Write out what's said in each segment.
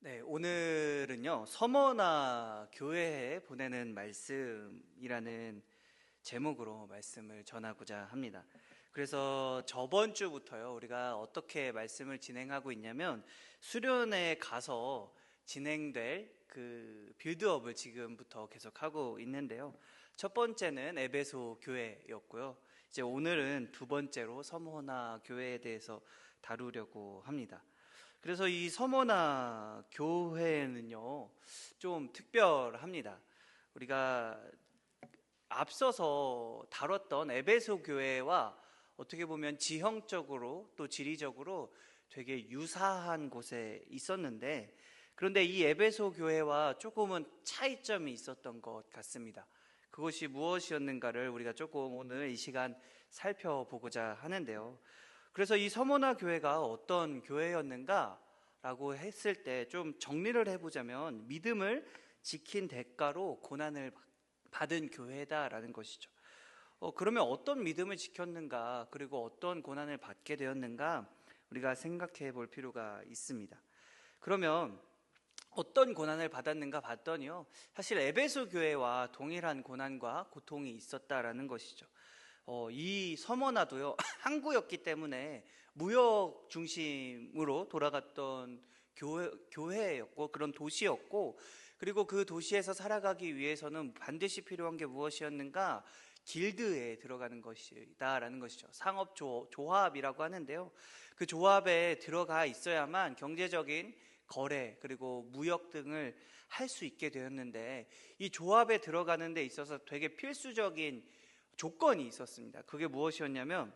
네, 오늘은요, 서머나 교회에 보내는 말씀이라는 제목으로 말씀을 전하고자 합니다. 그래서 저번 주부터요, 우리가 어떻게 말씀을 진행하고 있냐면, 수련회에 가서 진행될 그 빌드업을 지금부터 계속하고 있는데요. 첫 번째는 에베소 교회였고요. 이제 오늘은 두 번째로 서머나 교회에 대해서 다루려고 합니다. 그래서 이 서머나 교회는요, 좀 특별합니다. 우리가 앞서서 다뤘던 에베소 교회와 어떻게 보면 지형적으로 또 지리적으로 되게 유사한 곳에 있었는데, 그런데 이 에베소 교회와 조금은 차이점이 있었던 것 같습니다. 그것이 무엇이었는가를 우리가 조금 오늘 이 시간 살펴보고자 하는데요. 그래서 이 서머나 교회가 어떤 교회였는가라고 했을 때 좀 정리를 해보자면, 믿음을 지킨 대가로 고난을 받은 교회다라는 것이죠. 그러면 어떤 믿음을 지켰는가, 그리고 어떤 고난을 받게 되었는가, 우리가 생각해 볼 필요가 있습니다. 그러면 어떤 고난을 받았는가 봤더니요, 사실 에베소 교회와 동일한 고난과 고통이 있었다라는 것이죠. 이 서머나도요, 항구였기 때문에 무역 중심으로 돌아갔던 교회였고, 그런 도시였고, 그리고 그 도시에서 살아가기 위해서는 반드시 필요한 게 무엇이었는가? 길드에 들어가는 것이다라는 것이죠. 상업 조합이라고 하는데요. 그 조합에 들어가 있어야만 경제적인 거래 그리고 무역 등을 할 수 있게 되었는데, 이 조합에 들어가는 데 있어서 되게 필수적인 조건이 있었습니다. 그게 무엇이었냐면,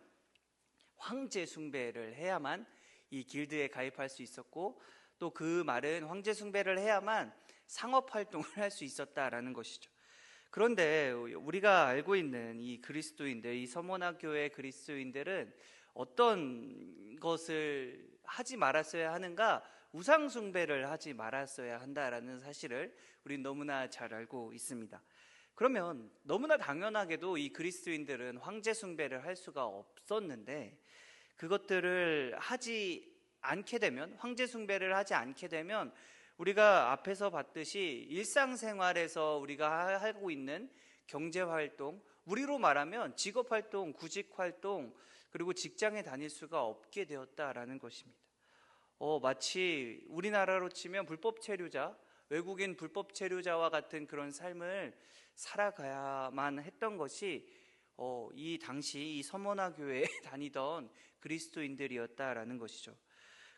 황제 숭배를 해야만 이 길드에 가입할 수 있었고, 또 그 말은 황제 숭배를 해야만 상업 활동을 할 수 있었다라는 것이죠. 그런데 우리가 알고 있는 이 그리스도인들, 이 서머나 교회 그리스도인들은 어떤 것을 하지 말았어야 하는가? 우상 숭배를 하지 말았어야 한다라는 사실을 우린 너무나 잘 알고 있습니다. 그러면 너무나 당연하게도 이 그리스도인들은 황제 숭배를 할 수가 없었는데, 그것들을 하지 않게 되면, 황제 숭배를 하지 않게 되면, 우리가 앞에서 봤듯이 일상생활에서 우리가 하고 있는 경제활동, 우리로 말하면 직업활동, 구직활동, 그리고 직장에 다닐 수가 없게 되었다라는 것입니다. 마치 우리나라로 치면 불법 체류자, 외국인 불법 체류자와 같은 그런 삶을 살아가야만 했던 것이 이 당시 이 서머나 교회에 다니던 그리스도인들이었다라는 것이죠.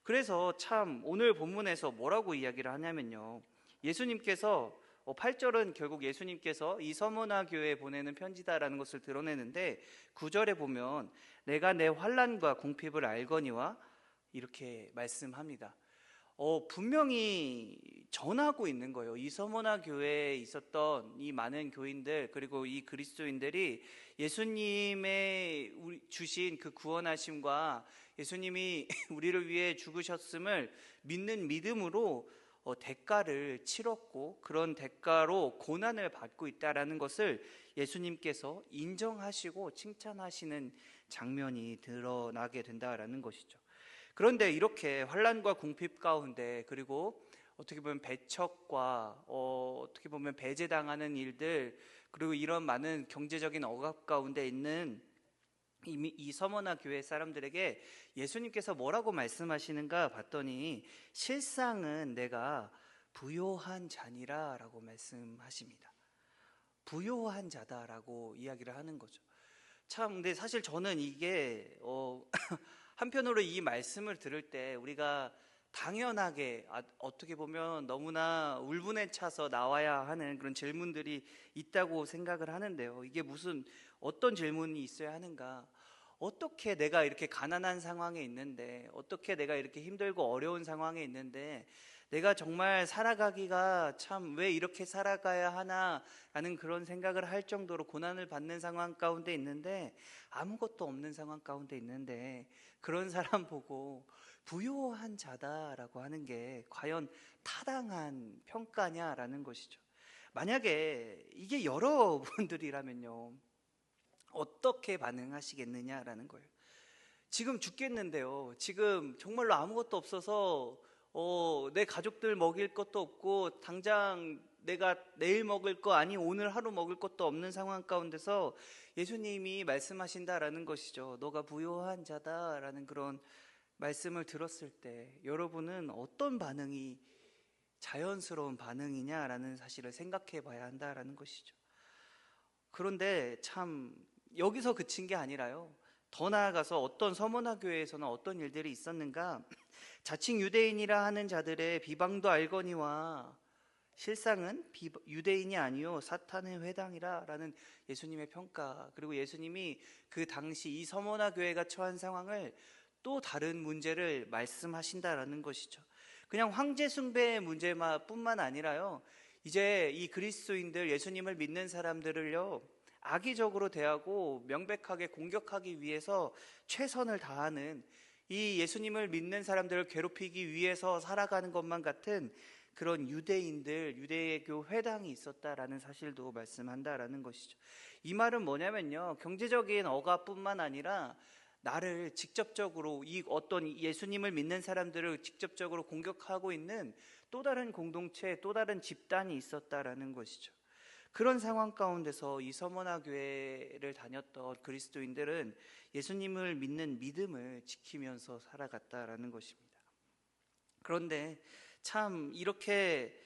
그래서 참 오늘 본문에서 뭐라고 이야기를 하냐면요, 예수님께서 8절은 결국 예수님께서 이 서머나 교회에 보내는 편지다라는 것을 드러내는데, 9절에 보면 내가 내 환난과 궁핍을 알거니와 이렇게 말씀합니다. 분명히 전하고 있는 거예요. 이 서머나 교회에 있었던 이 많은 교인들, 그리고 이 그리스도인들이 예수님의 주신 그 구원하심과 예수님이 우리를 위해 죽으셨음을 믿는 믿음으로 대가를 치렀고, 그런 대가로 고난을 받고 있다라는 것을 예수님께서 인정하시고 칭찬하시는 장면이 드러나게 된다라는 것이죠. 그런데 이렇게 환난과 궁핍 가운데, 그리고 어떻게 보면 배척과 어떻게 보면 배제당하는 일들, 그리고 이런 많은 경제적인 억압 가운데 있는 이 서머나 교회 사람들에게 예수님께서 뭐라고 말씀하시는가 봤더니, 실상은 내가 부요한 자니라 라고 말씀하십니다. 부요한 자다라고 이야기를 하는 거죠. 참, 근데 사실 저는 이게 한편으로 이 말씀을 들을 때 우리가 당연하게 어떻게 보면 너무나 울분에 차서 나와야 하는 그런 질문들이 있다고 생각을 하는데요. 이게 무슨 어떤 질문이 있어야 하는가? 어떻게 내가 이렇게 가난한 상황에 있는데, 어떻게 내가 이렇게 힘들고 어려운 상황에 있는데, 내가 정말 살아가기가 참 왜 이렇게 살아가야 하나라는 그런 생각을 할 정도로 고난을 받는 상황 가운데 있는데, 아무것도 없는 상황 가운데 있는데, 그런 사람 보고 부요한 자다라고 하는 게 과연 타당한 평가냐라는 것이죠. 만약에 이게 여러분들이라면요, 어떻게 반응하시겠느냐라는 거예요. 지금 죽겠는데요, 지금 정말로 아무것도 없어서 내 가족들 먹일 것도 없고 당장 내가 내일 먹을 거 아니 오늘 하루 먹을 것도 없는 상황 가운데서 예수님이 말씀하신다라는 것이죠. 너가 부요한 자다라는 그런 말씀을 들었을 때 여러분은 어떤 반응이 자연스러운 반응이냐라는 사실을 생각해 봐야 한다라는 것이죠. 그런데 참 여기서 그친 게 아니라요, 더 나아가서 어떤 서머나 교회에서는 어떤 일들이 있었는가, 자칭 유대인이라 하는 자들의 비방도 알거니와 실상은 유대인이 아니요 사탄의 회당이라 라는 예수님의 평가, 그리고 예수님이 그 당시 이 서머나 교회가 처한 상황을 또 다른 문제를 말씀하신다라는 것이죠. 그냥 황제 숭배의 문제뿐만 아니라요, 이제 이 그리스도인들, 예수님을 믿는 사람들을요 악의적으로 대하고 명백하게 공격하기 위해서 최선을 다하는, 이 예수님을 믿는 사람들을 괴롭히기 위해서 살아가는 것만 같은 그런 유대인들, 유대교 회당이 있었다라는 사실도 말씀한다라는 것이죠. 이 말은 뭐냐면요, 경제적인 억압뿐만 아니라 나를 직접적으로, 이 어떤 예수님을 믿는 사람들을 직접적으로 공격하고 있는 또 다른 공동체, 또 다른 집단이 있었다라는 것이죠. 그런 상황 가운데서 이 서머나 교회를 다녔던 그리스도인들은 예수님을 믿는 믿음을 지키면서 살아갔다라는 것입니다. 그런데 참 이렇게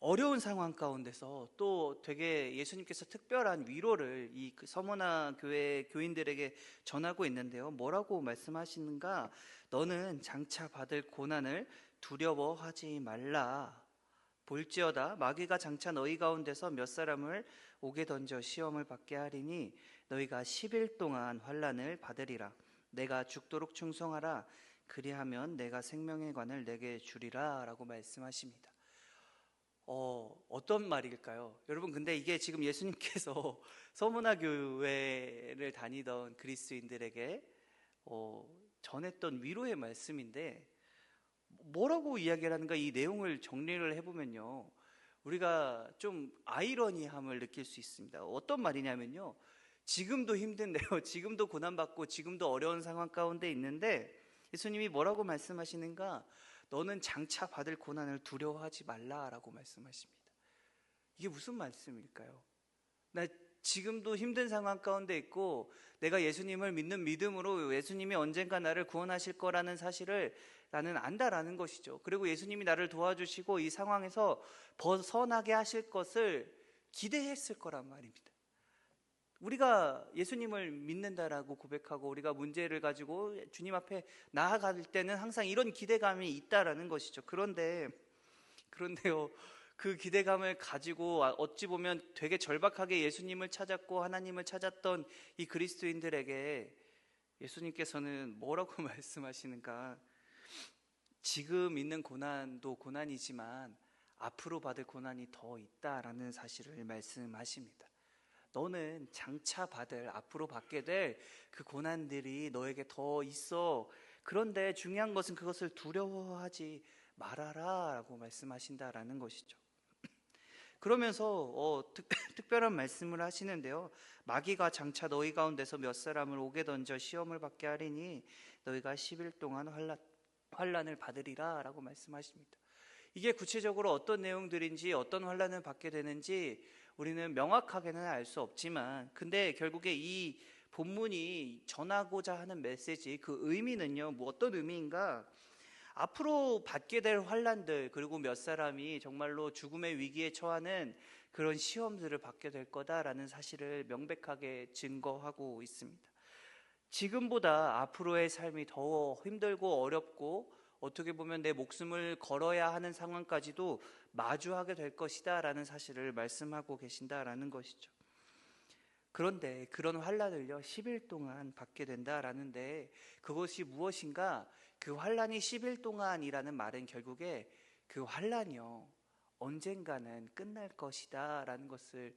어려운 상황 가운데서 또 되게 예수님께서 특별한 위로를 이 서머나 교회 교인들에게 전하고 있는데요, 뭐라고 말씀하시는가? 너는 장차 받을 고난을 두려워하지 말라. 볼지어다 마귀가 장차 너희 가운데서 몇 사람을 옥에 던져 시험을 받게 하리니 너희가 10일 동안 환난을 받으리라. 내가 죽도록 충성하라. 그리하면 내가 생명의 관을 내게 주리라 라고 말씀하십니다. 어떤 말일까요? 여러분, 근데 이게 지금 예수님께서 서머나 교회를 다니던 그리스도인들에게 전했던 위로의 말씀인데, 뭐라고 이야기를 하는가, 이 내용을 정리를 해보면요, 우리가 좀 아이러니함을 느낄 수 있습니다. 어떤 말이냐면요, 지금도 힘든데요, 지금도 고난받고 지금도 어려운 상황 가운데 있는데 예수님이 뭐라고 말씀하시는가? 너는 장차 받을 고난을 두려워하지 말라라고 말씀하십니다. 이게 무슨 말씀일까요? 나 지금도 힘든 상황 가운데 있고 내가 예수님을 믿는 믿음으로 예수님이 언젠가 나를 구원하실 거라는 사실을 나는 안다라는 것이죠. 그리고 예수님이 나를 도와주시고 이 상황에서 벗어나게 하실 것을 기대했을 거란 말입니다. 우리가 예수님을 믿는다라고 고백하고 우리가 문제를 가지고 주님 앞에 나아갈 때는 항상 이런 기대감이 있다라는 것이죠. 그런데요, 그 기대감을 가지고 어찌 보면 되게 절박하게 예수님을 찾았고 하나님을 찾았던 이 그리스도인들에게 예수님께서는 뭐라고 말씀하시는가? 지금 있는 고난도 고난이지만 앞으로 받을 고난이 더 있다라는 사실을 말씀하십니다. 너는 장차 받을, 앞으로 받게 될 그 고난들이 너에게 더 있어. 그런데 중요한 것은 그것을 두려워하지 말아라 라고 말씀하신다라는 것이죠. 그러면서 특별한 말씀을 하시는데요, 마귀가 장차 너희 가운데서 몇 사람을 옥에 던져 시험을 받게 하리니 너희가 10일 동안 환난을 받으리라 라고 말씀하십니다. 이게 구체적으로 어떤 내용들인지, 어떤 환난을 받게 되는지 우리는 명확하게는 알 수 없지만, 근데 결국에 이 본문이 전하고자 하는 메시지, 그 의미는요, 뭐 어떤 의미인가? 앞으로 받게 될 환난들, 그리고 몇 사람이 정말로 죽음의 위기에 처하는 그런 시험들을 받게 될 거다라는 사실을 명백하게 증거하고 있습니다. 지금보다 앞으로의 삶이 더 힘들고 어렵고 어떻게 보면 내 목숨을 걸어야 하는 상황까지도 마주하게 될 것이다 라는 사실을 말씀하고 계신다라는 것이죠. 그런데 그런 환난을요 10일 동안 받게 된다라는데, 그것이 무엇인가? 그 환난이 10일 동안이라는 말은 결국에 그 환난이요 언젠가는 끝날 것이다 라는 것을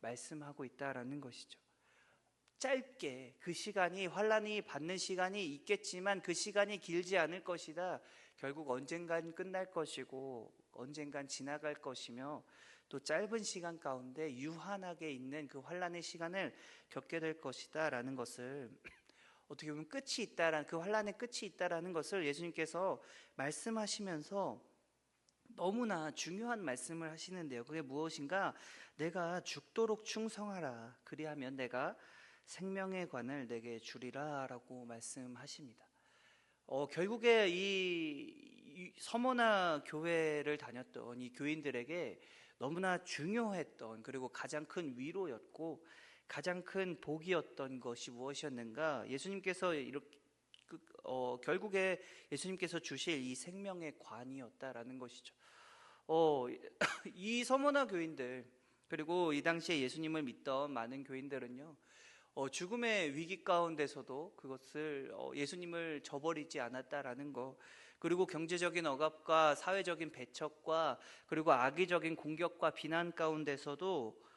말씀하고 있다라는 것이죠. 짧게 그 시간이, 환난이 받는 시간이 있겠지만 그 시간이 길지 않을 것이다. 결국 언젠간 끝날 것이고 언젠간 지나갈 것이며, 또 짧은 시간 가운데 유한하게 있는 그 환난의 시간을 겪게 될 것이다 라는 것을 어떻게 보면 끝이 있다라는, 그 환란의 끝이 있다라는 것을 예수님께서 말씀하시면서 너무나 중요한 말씀을 하시는데요. 그게 무엇인가? 내가 죽도록 충성하라. 그리하면 내가 생명의 관을 내게 주리라 라고 말씀하십니다. 결국에 이 서머나 교회를 다녔던 이 교인들에게 너무나 중요했던, 그리고 가장 큰 위로였고 가장 큰 복이었던 것이 무엇이었는가? 예수님께서 이렇게 결국에 예수님께서 주실 이 생명의 관이었다라는 것이죠. 이 서머나 교인들, 그리고 이 당시에 예수님을 믿던 많은 교인들은요, 죽음의 위기 가운데서도 그것을 예수님을 저버리지 않았다라는 것, 그리고 경제적인 억압과 사회적인 배척과 그리고 악의적인 공격과 비난 가운데서도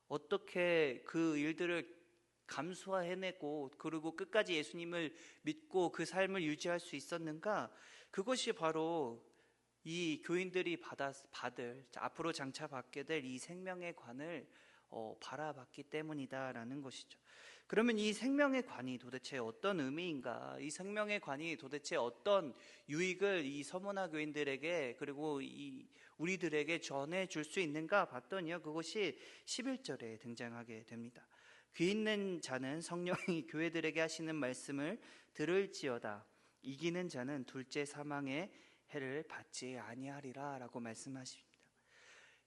어떻게 그 일들을 감수해내고 그리고 끝까지 예수님을 믿고 그 삶을 유지할 수 있었는가? 그것이 바로 이 교인들이 받을 앞으로 장차 받게 될 이 생명의 관을 바라봤기 때문이다라는 것이죠. 그러면 이 생명의 관이 도대체 어떤 의미인가? 이 생명의 관이 도대체 어떤 유익을 이 서머나 교인들에게 그리고 이 우리들에게 전해줄 수 있는가 봤더니요, 그것이 11절에 등장하게 됩니다. 귀 있는 자는 성령이 교회들에게 하시는 말씀을 들을지어다. 이기는 자는 둘째 사망의 해를 받지 아니하리라 라고 말씀하십니다.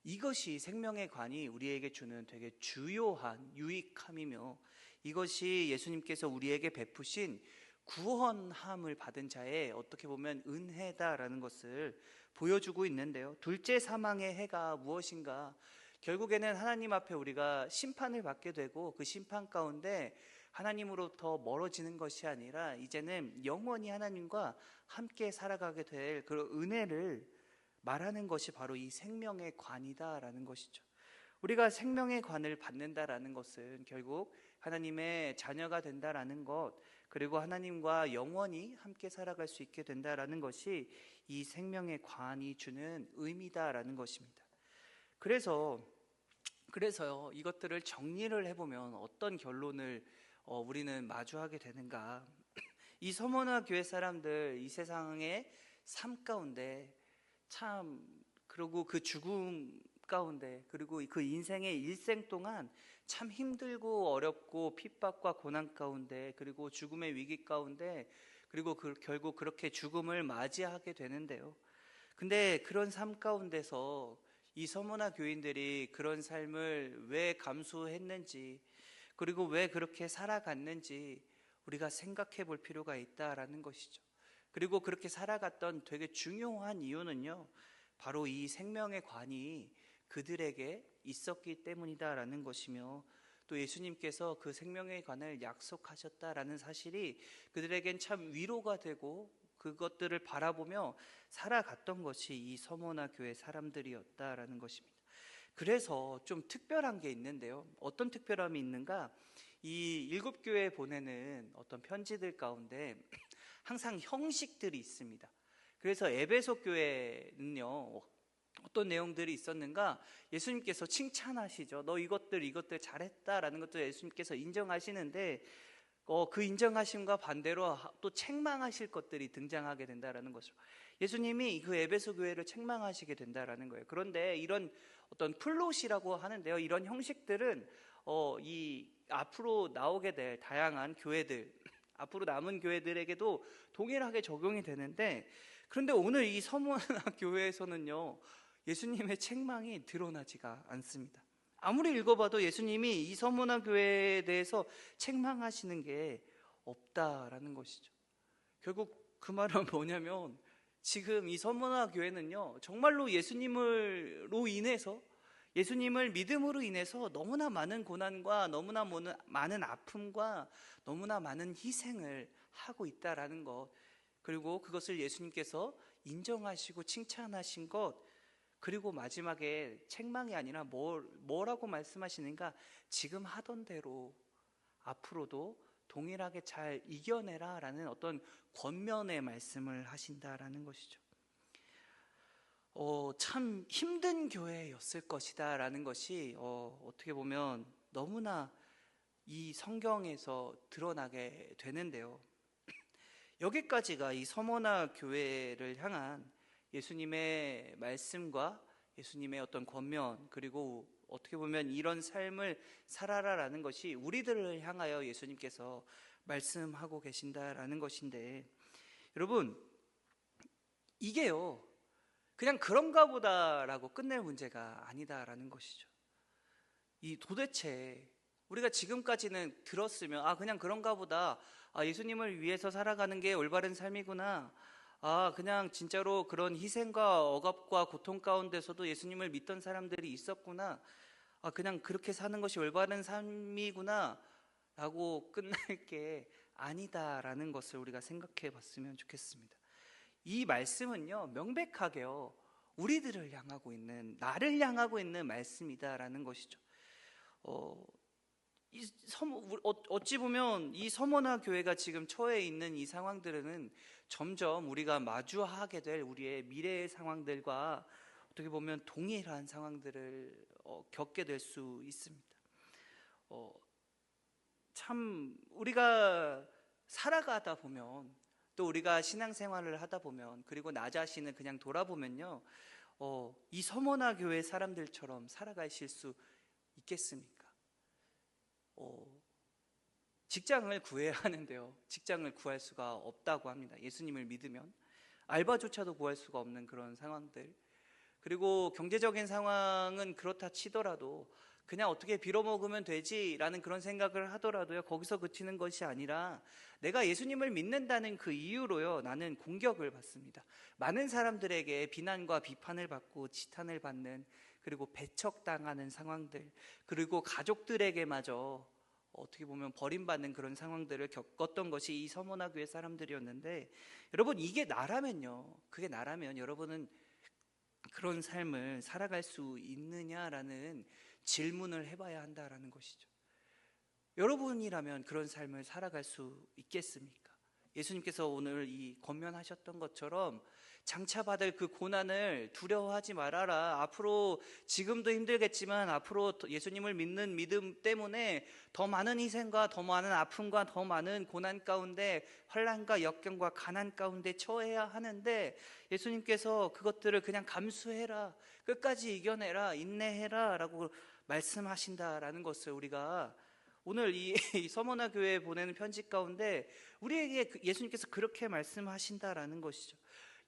이것이 생명의 관이 우리에게 주는 되게 주요한 유익함이며, 이것이 예수님께서 우리에게 베푸신 구원함을 받은 자의 어떻게 보면 은혜다라는 것을 보여주고 있는데요. 둘째 사망의 해가 무엇인가? 결국에는 하나님 앞에 우리가 심판을 받게 되고 그 심판 가운데 하나님으로부터 멀어지는 것이 아니라 이제는 영원히 하나님과 함께 살아가게 될 그런 은혜를 말하는 것이 바로 이 생명의 관이다라는 것이죠. 우리가 생명의 관을 받는다라는 것은 결국 하나님의 자녀가 된다라는 것, 그리고 하나님과 영원히 함께 살아갈 수 있게 된다라는 것이 이 생명의 관이 주는 의미다라는 것입니다. 그래서요, 이것들을 정리를 해보면 어떤 결론을 우리는 마주하게 되는가? 이 서머나 교회 사람들, 이 세상의 삶 가운데 그리고 그 죽음 가운데, 그리고 그 인생의 일생 동안 참 힘들고 어렵고 핍박과 고난 가운데, 그리고 죽음의 위기 가운데, 그리고 결국 그렇게 죽음을 맞이하게 되는데요. 근데 그런 삶 가운데서 이 서머나 교인들이 그런 삶을 왜 감수했는지, 그리고 왜 그렇게 살아갔는지 우리가 생각해 볼 필요가 있다라는 것이죠. 그리고 그렇게 살아갔던 되게 중요한 이유는요, 바로 이 생명의 관이 그들에게 있었기 때문이다라는 것이며, 또 예수님께서 그 생명의 관을 약속하셨다라는 사실이 그들에겐 참 위로가 되고 그것들을 바라보며 살아갔던 것이 이 서머나 교회 사람들이었다라는 것입니다. 그래서 좀 특별한 게 있는데요. 어떤 특별함이 있는가? 이 7교회에 보내는 어떤 편지들 가운데 항상 형식들이 있습니다. 그래서 에베소 교회는요, 어떤 내용들이 있었는가? 예수님께서 칭찬하시죠. 너 이것들 잘했다라는 것도 예수님께서 인정하시는데, 그 인정하심과 반대로 또 책망하실 것들이 등장하게 된다라는 거죠. 예수님이 그 에베소 교회를 책망하시게 된다라는 거예요. 그런데 이런 어떤 플롯이라고 하는데요, 이런 형식들은 이 앞으로 나오게 될 다양한 교회들, 앞으로 남은 교회들에게도 동일하게 적용이 되는데, 그런데 오늘 이 서머나 교회에서는요, 예수님의 책망이 드러나지가 않습니다. 아무리 읽어봐도 예수님이 이 서머나 교회에 대해서 책망하시는 게 없다라는 것이죠. 결국 그 말은 뭐냐면, 지금 이 서머나 교회는요, 정말로 예수님으로 인해서, 예수님을 믿음으로 인해서 너무나 많은 고난과 너무나 많은 아픔과 너무나 많은 희생을 하고 있다라는 것, 그리고 그것을 예수님께서 인정하시고 칭찬하신 것, 그리고 마지막에 책망이 아니라 뭐라고 말씀하시는가? 지금 하던 대로 앞으로도 동일하게 잘 이겨내라 라는 어떤 권면의 말씀을 하신다라는 것이죠. 참 힘든 교회였을 것이다 라는 것이 어떻게 보면 너무나 이 성경에서 드러나게 되는데요. 여기까지가 이 서머나 교회를 향한 예수님의 말씀과 예수님의 어떤 권면, 그리고 어떻게 보면 이런 삶을 살아라라는 것이 우리들을 향하여 예수님께서 말씀하고 계신다라는 것인데, 여러분, 이게요 그냥 그런가 보다라고 끝낼 문제가 아니다라는 것이죠. 이 도대체 우리가 지금까지는 들었으면 그냥 그런가 보다, 예수님을 위해서 살아가는 게 올바른 삶이구나, 그냥 진짜로 그런 희생과 억압과 고통 가운데서도 예수님을 믿던 사람들이 있었구나, 그냥 그렇게 사는 것이 올바른 삶이구나 라고 끝날 게 아니다라는 것을 우리가 생각해 봤으면 좋겠습니다. 이 말씀은요 명백하게요 우리들을 향하고 있는, 나를 향하고 있는 말씀이다라는 것이죠. 어찌 보면 이 서머나 교회가 지금 처해 있는 이 상황들은 점점 우리가 마주하게 될 우리의 미래의 상황들과 어떻게 보면 동일한 상황들을 겪게 될 수 있습니다. 참 우리가 살아가다 보면, 또 우리가 신앙생활을 하다 보면, 그리고 나 자신을 그냥 돌아보면요 이 서머나 교회 사람들처럼 살아가실 수 있겠습니까? 직장을 구해야 하는데요 직장을 구할 수가 없다고 합니다. 예수님을 믿으면 알바조차도 구할 수가 없는 그런 상황들, 그리고 경제적인 상황은 그렇다 치더라도 그냥 어떻게 빌어먹으면 되지라는 그런 생각을 하더라도요 거기서 그치는 것이 아니라 내가 예수님을 믿는다는 그 이유로요 나는 공격을 받습니다. 많은 사람들에게 비난과 비판을 받고 지탄을 받는, 그리고 배척당하는 상황들, 그리고 가족들에게마저 어떻게 보면 버림받는 그런 상황들을 겪었던 것이 이 서머나 교회 사람들이었는데, 여러분 이게 나라면요, 그게 나라면 여러분은 그런 삶을 살아갈 수 있느냐라는 질문을 해봐야 한다라는 것이죠. 여러분이라면 그런 삶을 살아갈 수 있겠습니까? 예수님께서 오늘 이 권면하셨던 것처럼 장차 받을 그 고난을 두려워하지 말아라. 앞으로 지금도 힘들겠지만 앞으로 예수님을 믿는 믿음 때문에 더 많은 희생과 더 많은 아픔과 더 많은 고난 가운데, 환난과 역경과 가난 가운데 처해야 하는데, 예수님께서 그것들을 그냥 감수해라, 끝까지 이겨내라, 인내해라 라고 말씀하신다라는 것을 우리가 오늘 이 서머나 교회에 보내는 편지 가운데 우리에게 예수님께서 그렇게 말씀하신다라는 것이죠.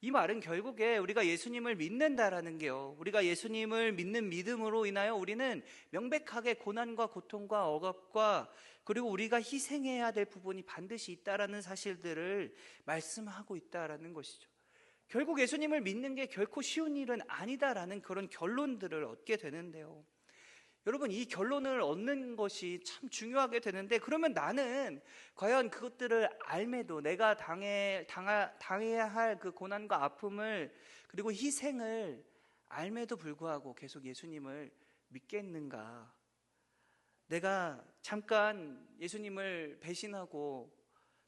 이 말은 결국에 우리가 예수님을 믿는다라는 게요, 우리가 예수님을 믿는 믿음으로 인하여 우리는 명백하게 고난과 고통과 억압과, 그리고 우리가 희생해야 될 부분이 반드시 있다라는 사실들을 말씀하고 있다라는 것이죠. 결국 예수님을 믿는 게 결코 쉬운 일은 아니다라는 그런 결론들을 얻게 되는데요, 여러분 이 결론을 얻는 것이 참 중요하게 되는데, 그러면 나는 과연 그것들을 알매도, 내가 당해야 할 그 고난과 아픔을, 그리고 희생을 알매도 불구하고 계속 예수님을 믿겠는가? 내가 잠깐 예수님을 배신하고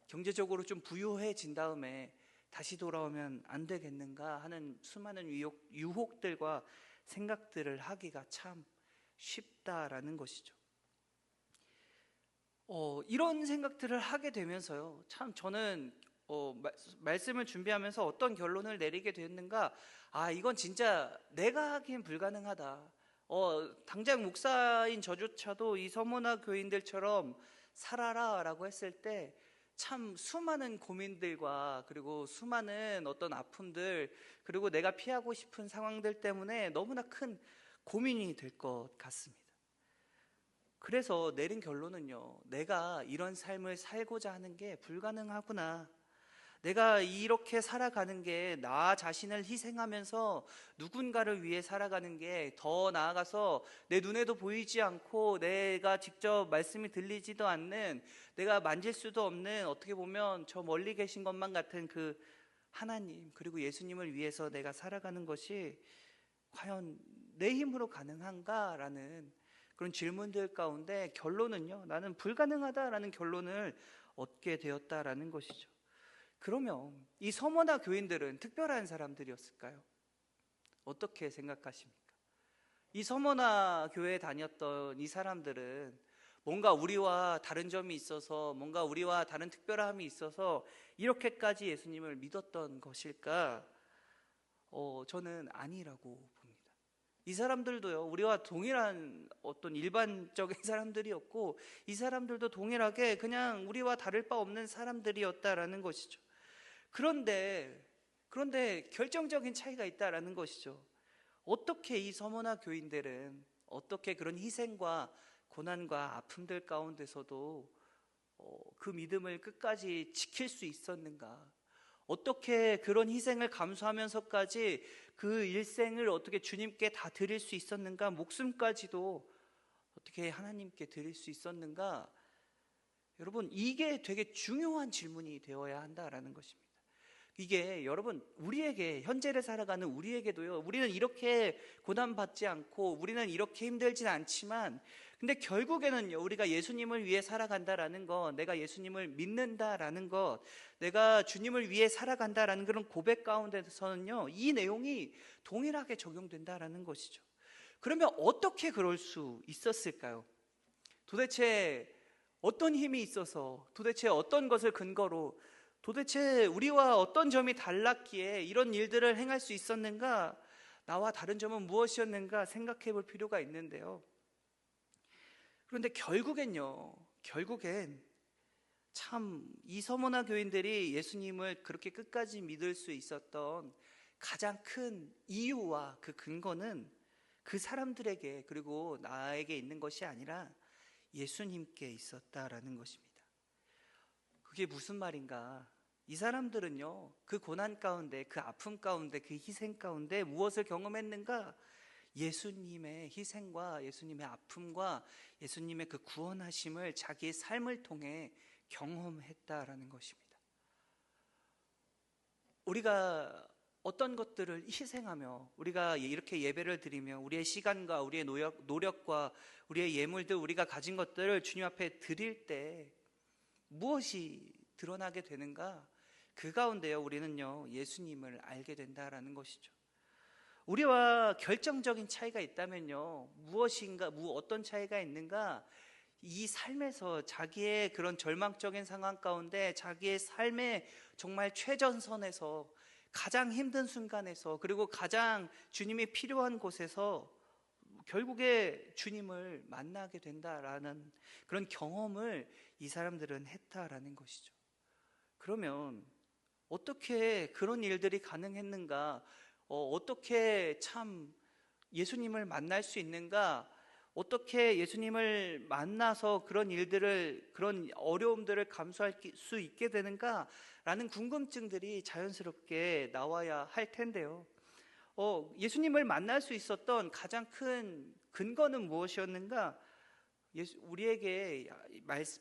경제적으로 좀 부유해진 다음에 다시 돌아오면 안 되겠는가 하는 수많은 유혹들과 생각들을 하기가 참 쉽다라는 것이죠. 이런 생각들을 하게 되면서요, 참 저는 말씀을 준비하면서 어떤 결론을 내리게 되었는가, 이건 진짜 내가 하기엔 불가능하다. 당장 목사인 저조차도 이 서머나 교인들처럼 살아라 라고 했을 때 참 수많은 고민들과, 그리고 수많은 어떤 아픔들, 그리고 내가 피하고 싶은 상황들 때문에 너무나 큰 고민이 될 것 같습니다. 그래서 내린 결론은요, 내가 이런 삶을 살고자 하는 게 불가능하구나, 내가 이렇게 살아가는 게, 나 자신을 희생하면서 누군가를 위해 살아가는 게, 더 나아가서 내 눈에도 보이지 않고 내가 직접 말씀이 들리지도 않는, 내가 만질 수도 없는, 어떻게 보면 저 멀리 계신 것만 같은 그 하나님, 그리고 예수님을 위해서 내가 살아가는 것이 과연 내 힘으로 가능한가라는 그런 질문들 가운데 결론은요, 나는 불가능하다라는 결론을 얻게 되었다라는 것이죠. 그러면 이 서머나 교인들은 특별한 사람들이었을까요? 어떻게 생각하십니까? 이 서머나 교회에 다녔던 이 사람들은 뭔가 우리와 다른 점이 있어서, 뭔가 우리와 다른 특별함이 있어서 이렇게까지 예수님을 믿었던 것일까? 저는 아니라고 봅니다. 이 사람들도요, 우리와 동일한 어떤 일반적인 사람들이었고, 이 사람들도 동일하게 그냥 우리와 다를 바 없는 사람들이었다라는 것이죠. 그런데 결정적인 차이가 있다라는 것이죠. 어떻게 이 서머나 교인들은 어떻게 그런 희생과 고난과 아픔들 가운데서도 그 믿음을 끝까지 지킬 수 있었는가? 어떻게 그런 희생을 감수하면서까지 그 일생을 어떻게 주님께 다 드릴 수 있었는가? 목숨까지도 어떻게 하나님께 드릴 수 있었는가? 여러분, 이게 되게 중요한 질문이 되어야 한다라는 것입니다. 이게 여러분, 우리에게, 현재를 살아가는 우리에게도요, 우리는 이렇게 고난받지 않고 우리는 이렇게 힘들진 않지만, 근데 결국에는요, 우리가 예수님을 위해 살아간다라는 것, 내가 예수님을 믿는다라는 것, 내가 주님을 위해 살아간다라는 그런 고백 가운데서는요, 이 내용이 동일하게 적용된다라는 것이죠. 그러면 어떻게 그럴 수 있었을까요? 도대체 어떤 힘이 있어서, 도대체 어떤 것을 근거로, 도대체 우리와 어떤 점이 달랐기에 이런 일들을 행할 수 있었는가? 나와 다른 점은 무엇이었는가 생각해 볼 필요가 있는데요. 그런데 결국엔 참 이 서머나 교인들이 예수님을 그렇게 끝까지 믿을 수 있었던 가장 큰 이유와 그 근거는 그 사람들에게, 그리고 나에게 있는 것이 아니라 예수님께 있었다라는 것입니다. 그게 무슨 말인가? 이 사람들은요, 그 고난 가운데, 그 아픔 가운데, 그 희생 가운데 무엇을 경험했는가? 예수님의 희생과 예수님의 아픔과 예수님의 그 구원하심을 자기의 삶을 통해 경험했다라는 것입니다. 우리가 어떤 것들을 희생하며, 우리가 이렇게 예배를 드리며, 우리의 시간과 우리의 노력과 우리의 예물들, 우리가 가진 것들을 주님 앞에 드릴 때 무엇이 드러나게 되는가? 그 가운데요, 우리는요, 예수님을 알게 된다라는 것이죠. 우리와 결정적인 차이가 있다면요, 어떤 차이가 있는가? 이 삶에서 자기의 그런 절망적인 상황 가운데, 자기의 삶의 정말 최전선에서, 가장 힘든 순간에서, 그리고 가장 주님이 필요한 곳에서 결국에 주님을 만나게 된다라는 그런 경험을 이 사람들은 했다라는 것이죠. 그러면 어떻게 그런 일들이 가능했는가? 어떻게 참 예수님을 만날 수 있는가? 어떻게 예수님을 만나서 그런 일들을, 그런 어려움들을 감수할 수 있게 되는가? 라는 궁금증들이 자연스럽게 나와야 할 텐데요. 예수님을 만날 수 있었던 가장 큰 근거는 무엇이었는가? 우리에게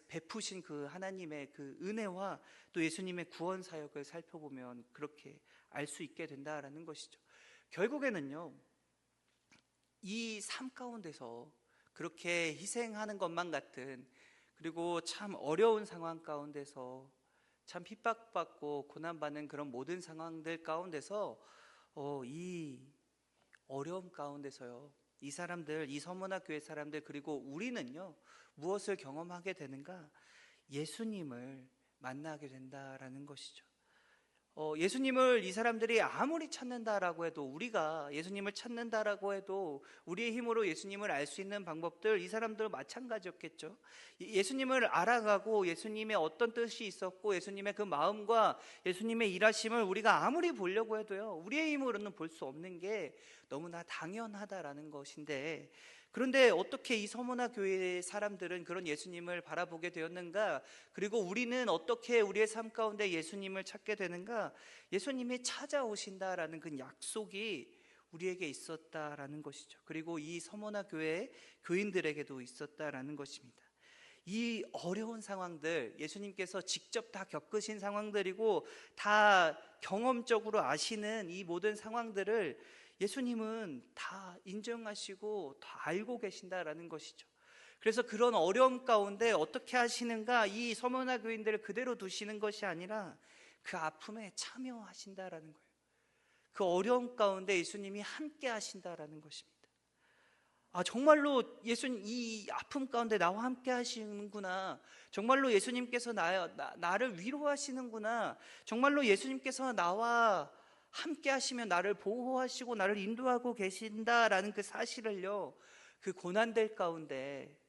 베푸신 그 하나님의 그 은혜와 또 예수님의 구원 사역을 살펴보면 그렇게 알 수 있게 된다라는 것이죠. 결국에는요, 이 삶 가운데서 그렇게 희생하는 것만 같은, 그리고 참 어려운 상황 가운데서, 참 핍박받고 고난받는 그런 모든 상황들 가운데서 이 어려움 가운데서요, 이 사람들, 이 서머나 교회 사람들, 그리고 우리는요, 무엇을 경험하게 되는가? 예수님을 만나게 된다라는 것이죠. 예수님을 이 사람들이 아무리 찾는다라고 해도, 우리가 예수님을 찾는다라고 해도 우리의 힘으로 예수님을 알 수 있는 방법들, 이 사람들은 마찬가지였겠죠. 예수님을 알아가고 예수님의 어떤 뜻이 있었고 예수님의 그 마음과 예수님의 일하심을 우리가 아무리 보려고 해도요, 우리의 힘으로는 볼 수 없는 게 너무나 당연하다라는 것인데, 그런데 어떻게 이 서머나 교회의 사람들은 그런 예수님을 바라보게 되었는가? 그리고 우리는 어떻게 우리의 삶 가운데 예수님을 찾게 되는가? 예수님이 찾아오신다라는 그 약속이 우리에게 있었다라는 것이죠. 그리고 이 서머나 교회의 교인들에게도 있었다라는 것입니다. 이 어려운 상황들, 예수님께서 직접 다 겪으신 상황들이고 다 경험적으로 아시는 이 모든 상황들을 예수님은 다 인정하시고 다 알고 계신다라는 것이죠. 그래서 그런 어려움 가운데 어떻게 하시는가? 이 서머나 교인들을 그대로 두시는 것이 아니라 그 아픔에 참여하신다라는 거예요. 그 어려움 가운데 예수님이 함께 하신다라는 것입니다. 정말로 예수님 이 아픔 가운데 나와 함께 하시는구나. 정말로 예수님께서 나를 위로하시는구나. 정말로 예수님께서 나와 함께 하시면 나를 보호하시고 나를 인도하고 계신다라는 그 사실을요, 그 고난될 가운데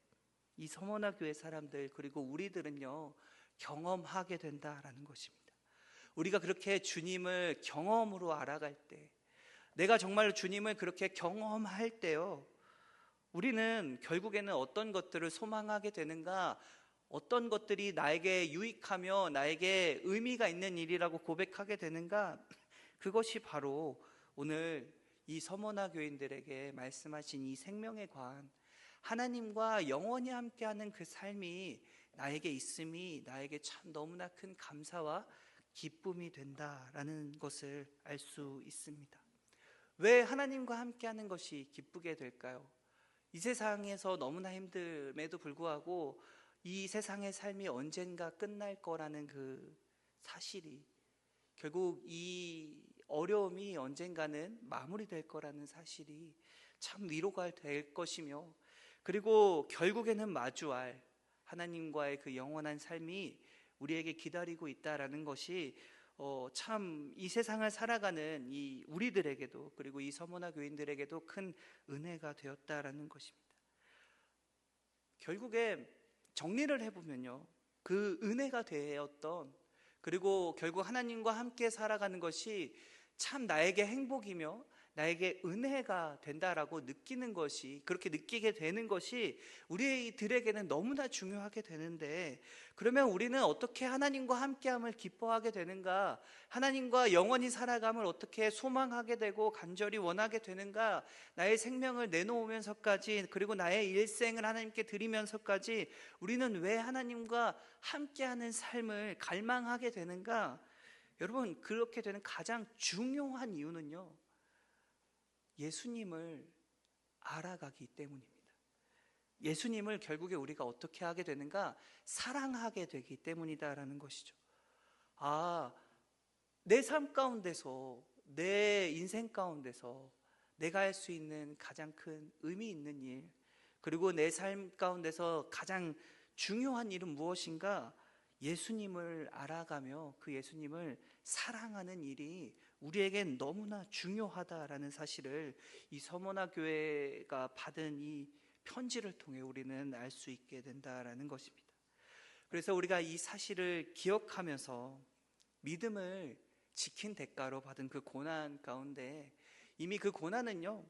이 서머나 교회 사람들 그리고 우리들은요 경험하게 된다라는 것입니다. 우리가 그렇게 주님을 경험으로 알아갈 때, 내가 정말 주님을 그렇게 경험할 때요, 우리는 결국에는 어떤 것들을 소망하게 되는가, 어떤 것들이 나에게 유익하며 나에게 의미가 있는 일이라고 고백하게 되는가, 그것이 바로 오늘 이 서머나 교인들에게 말씀하신 이 생명의 관, 하나님과 영원히 함께하는 그 삶이 나에게 있음이 나에게 참 너무나 큰 감사와 기쁨이 된다라는 것을 알 수 있습니다. 왜 하나님과 함께하는 것이 기쁘게 될까요? 이 세상에서 너무나 힘듦에도 불구하고 이 세상의 삶이 언젠가 끝날 거라는 그 사실이, 결국 이 어려움이 언젠가는 마무리될 거라는 사실이 참 위로가 될 것이며, 그리고 결국에는 마주할 하나님과의 그 영원한 삶이 우리에게 기다리고 있다라는 것이 참 이 세상을 살아가는 이 우리들에게도, 그리고 이 서머나 교인들에게도 큰 은혜가 되었다라는 것입니다. 결국에 정리를 해보면요, 그 은혜가 되었던, 그리고 결국 하나님과 함께 살아가는 것이 참 나에게 행복이며 나에게 은혜가 된다라고 느끼는 것이, 그렇게 느끼게 되는 것이 우리들에게는 너무나 중요하게 되는데, 그러면 우리는 어떻게 하나님과 함께함을 기뻐하게 되는가, 하나님과 영원히 살아감을 어떻게 소망하게 되고 간절히 원하게 되는가, 나의 생명을 내놓으면서까지, 그리고 나의 일생을 하나님께 드리면서까지 우리는 왜 하나님과 함께하는 삶을 갈망하게 되는가? 여러분, 그렇게 되는 가장 중요한 이유는요, 예수님을 알아가기 때문입니다. 예수님을 결국에 우리가 어떻게 하게 되는가? 사랑하게 되기 때문이다라는 것이죠. 내 삶 가운데서, 내 인생 가운데서 내가 할 수 있는 가장 큰 의미 있는 일, 그리고 내 삶 가운데서 가장 중요한 일은 무엇인가? 예수님을 알아가며 그 예수님을 사랑하는 일이 우리에겐 너무나 중요하다라는 사실을 이 서머나 교회가 받은 이 편지를 통해 우리는 알 수 있게 된다라는 것입니다. 그래서 우리가 이 사실을 기억하면서 믿음을 지킨 대가로 받은 그 고난 가운데, 이미 그 고난은요,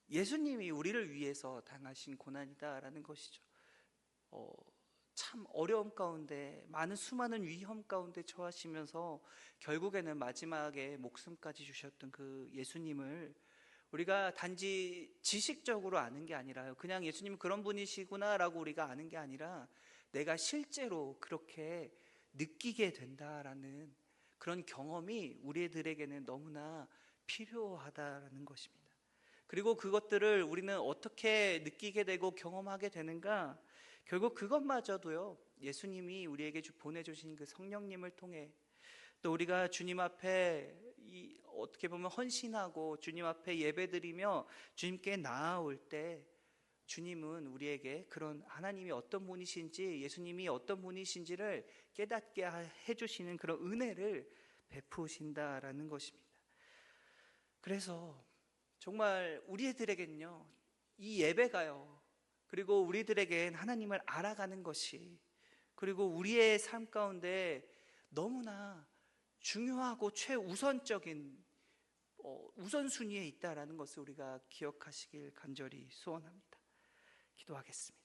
예수님이 우리를 위해서 당하신 고난이다라는 것이죠. 참 어려움 가운데, 많은 수많은 위험 가운데 처하시면서 결국에는 마지막에 목숨까지 주셨던 그 예수님을 우리가 단지 지식적으로 아는 게 아니라요, 그냥 예수님은 그런 분이시구나라고 우리가 아는 게 아니라 내가 실제로 그렇게 느끼게 된다라는 그런 경험이 우리들에게는 너무나 필요하다라는 것입니다. 그리고 그것들을 우리는 어떻게 느끼게 되고 경험하게 되는가? 결국 그것마저도요, 예수님이 우리에게 보내주신 그 성령님을 통해, 또 우리가 주님 앞에 어떻게 보면 헌신하고 주님 앞에 예배드리며 주님께 나아올 때, 주님은 우리에게 그런 하나님이 어떤 분이신지, 예수님이 어떤 분이신지를 깨닫게 해주시는 그런 은혜를 베푸신다라는 것입니다. 그래서 정말 우리들에겐요, 이 예배가요, 그리고 우리들에겐 하나님을 알아가는 것이, 그리고 우리의 삶 가운데 너무나 중요하고 최우선적인 우선순위에 있다라는 것을 우리가 기억하시길 간절히 소원합니다. 기도하겠습니다.